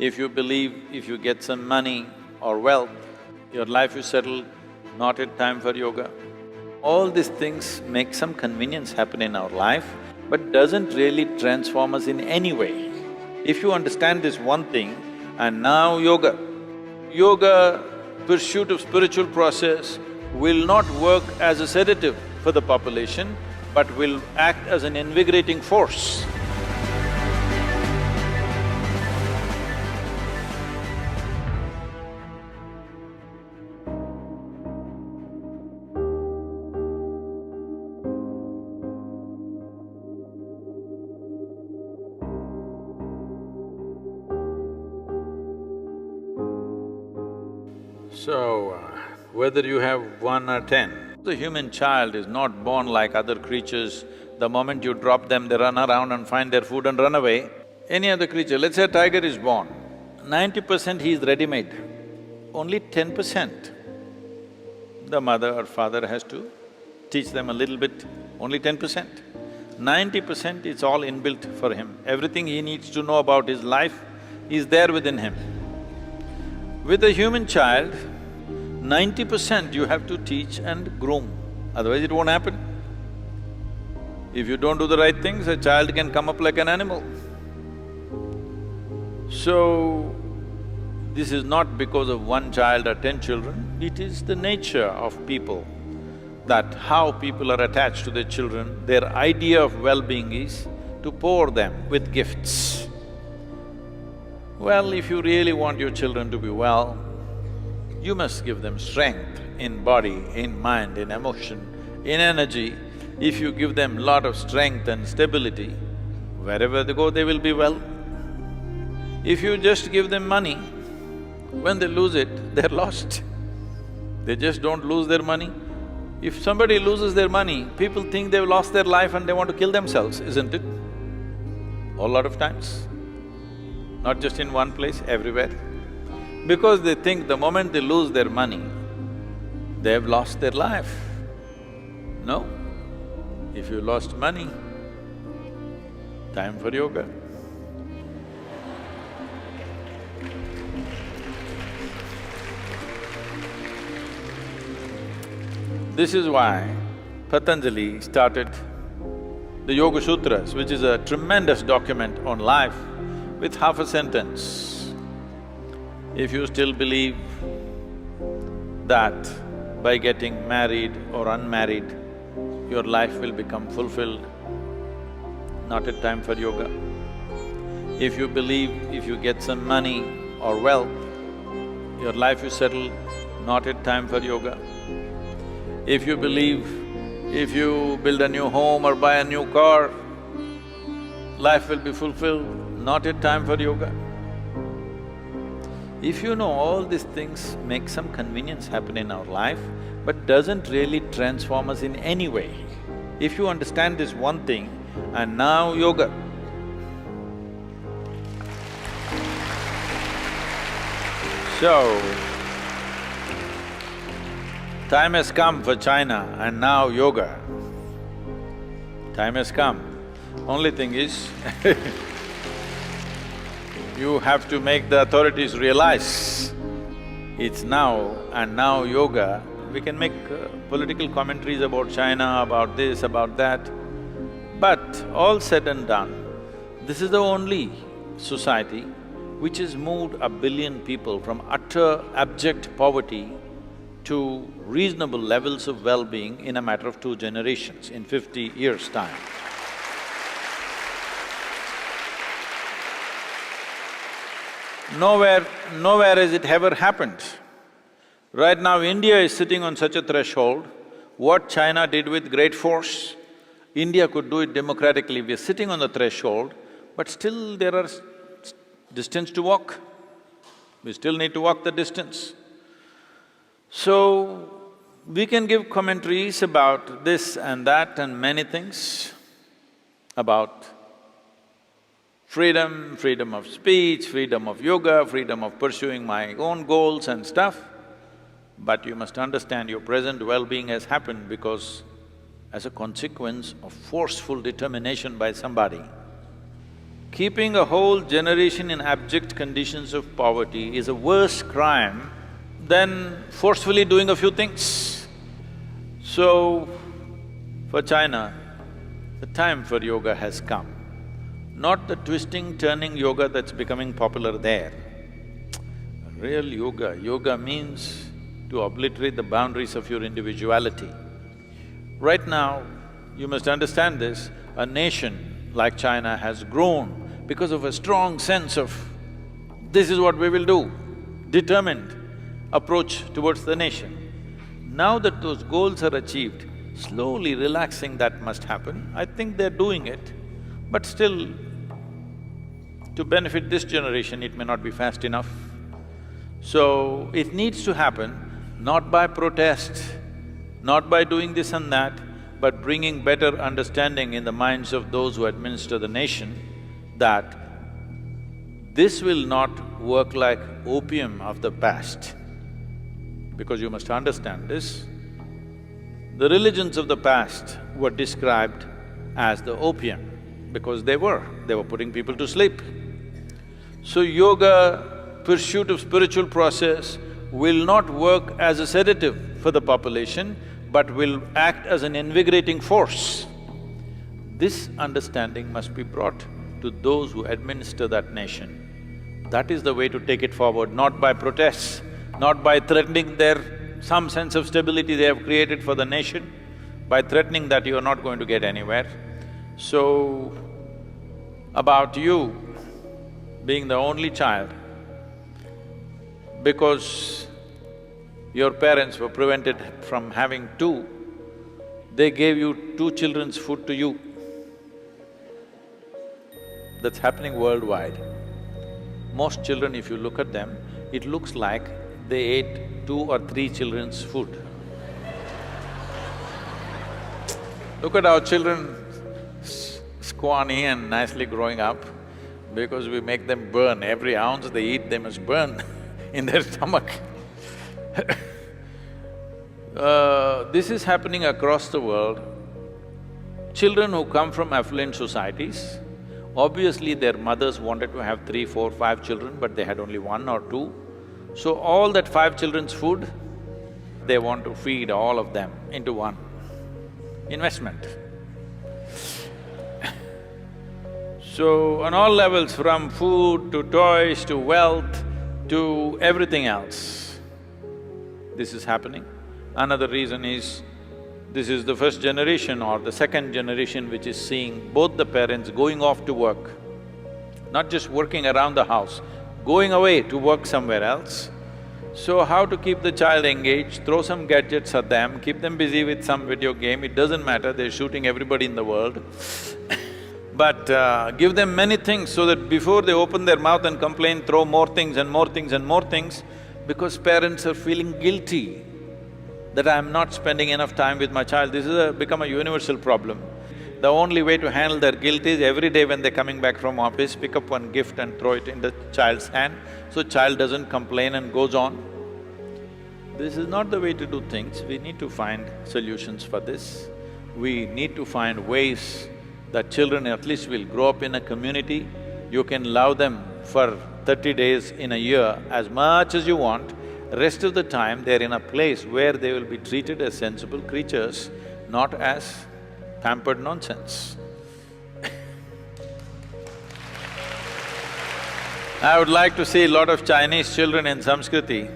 If you believe if you get some money or wealth, your life is settled, not yet time for yoga. All these things make some convenience happen in our life, but doesn't really transform us in any way. If you understand this one thing, and now yoga, pursuit of spiritual process will not work as a sedative for the population, but will act as an invigorating force. So, whether you have 1 or 10, the human child is not born like other creatures. The moment you drop them, they run around and find their food and run away. Any other creature, let's say a tiger is born, 90% he is ready-made, only 10% the mother or father has to teach them a little bit, only 10%. 90% it's all inbuilt for him. Everything he needs to know about his life is there within him. With a human child, 90% you have to teach and groom, otherwise it won't happen. If you don't do the right things, a child can come up like an animal. So, this is not because of 1 child or 10 children, it is the nature of people, that how people are attached to their children, their idea of well-being is to pour them with gifts. Well, if you really want your children to be well, you must give them strength in body, in mind, in emotion, in energy. If you give them lot of strength and stability, wherever they go, they will be well. If you just give them money, when they lose it, they're lost. They just don't lose their money. If somebody loses their money, people think they've lost their life and they want to kill themselves, isn't it? A lot of times. Not just in one place, everywhere. Because they think the moment they lose their money, they have lost their life. No. If you lost money, time for yoga. This is why Patanjali started the Yoga Sutras, which is a tremendous document on life, with half a sentence. If you still believe that by getting married or unmarried, your life will become fulfilled, not yet time for yoga. If you believe if you get some money or wealth, your life is settled, not yet time for yoga. If you believe if you build a new home or buy a new car, life will be fulfilled, not yet time for yoga. If you know all these things make some convenience happen in our life, but doesn't really transform us in any way. If you understand this one thing, and now yoga. So, time has come for China and now yoga. Time has come. Only thing is you have to make the authorities realize it's now and now yoga. We can make political commentaries about China, about this, about that. But all said and done, this is the only society which has moved 1 billion people from utter abject poverty to reasonable levels of well-being in a matter of 2 generations, in 50 years' time. Nowhere has it ever happened. Right now, India is sitting on such a threshold. What China did with great force, India could do it democratically. We are sitting on the threshold, but still there are distance to walk. We still need to walk the distance. So, we can give commentaries about this and that and many things, about freedom, freedom of speech, freedom of yoga, freedom of pursuing my own goals and stuff. But you must understand your present well-being has happened because as a consequence of forceful determination by somebody. Keeping a whole generation in abject conditions of poverty is a worse crime than forcefully doing a few things. So, for China, the time for yoga has come. Not the twisting, turning yoga that's becoming popular there. Real yoga means to obliterate the boundaries of your individuality. Right now, you must understand this, a nation like China has grown because of a strong sense of, this is what we will do, determined approach towards the nation. Now that those goals are achieved, slowly relaxing that must happen. I think they're doing it, but still, to benefit this generation, it may not be fast enough. So, it needs to happen not by protest, not by doing this and that, but bringing better understanding in the minds of those who administer the nation that this will not work like opium of the past. Because you must understand this, the religions of the past were described as the opium because they were putting people to sleep. So yoga, pursuit of spiritual process will not work as a sedative for the population, but will act as an invigorating force. This understanding must be brought to those who administer that nation. That is the way to take it forward, not by protests, not by threatening some sense of stability they have created for the nation, by threatening that you are not going to get anywhere. So, about you being the only child, because your parents were prevented from having two, they gave you two children's food to you. That's happening worldwide. Most children, if you look at them, it looks like they ate 2 or 3 children's food. Look at our children scrawny and nicely growing up, because we make them burn. Every ounce they eat, they must burn in their stomach. This is happening across the world. Children who come from affluent societies, obviously their mothers wanted to have 3, 4, 5 children, but they had only 1 or 2. So all that 5 children's food, they want to feed all of them into one investment. So on all levels, from food to toys to wealth to everything else, this is happening. Another reason is, this is the first generation or the second generation which is seeing both the parents going off to work, not just working around the house, going away to work somewhere else. So how to keep the child engaged? Throw some gadgets at them, keep them busy with some video game, it doesn't matter, they're shooting everybody in the world. But give them many things so that before they open their mouth and complain, throw more things and more things and more things, because parents are feeling guilty that I'm not spending enough time with my child. This is become a universal problem. The only way to handle their guilt is every day when they're coming back from office, pick up one gift and throw it in the child's hand, so child doesn't complain and goes on. This is not the way to do things, we need to find solutions for this. We need to find ways that children at least will grow up in a community. You can love them for 30 days in a year as much as you want. Rest of the time, they're in a place where they will be treated as sensible creatures, not as pampered nonsense. I would like to see a lot of Chinese children in Samskriti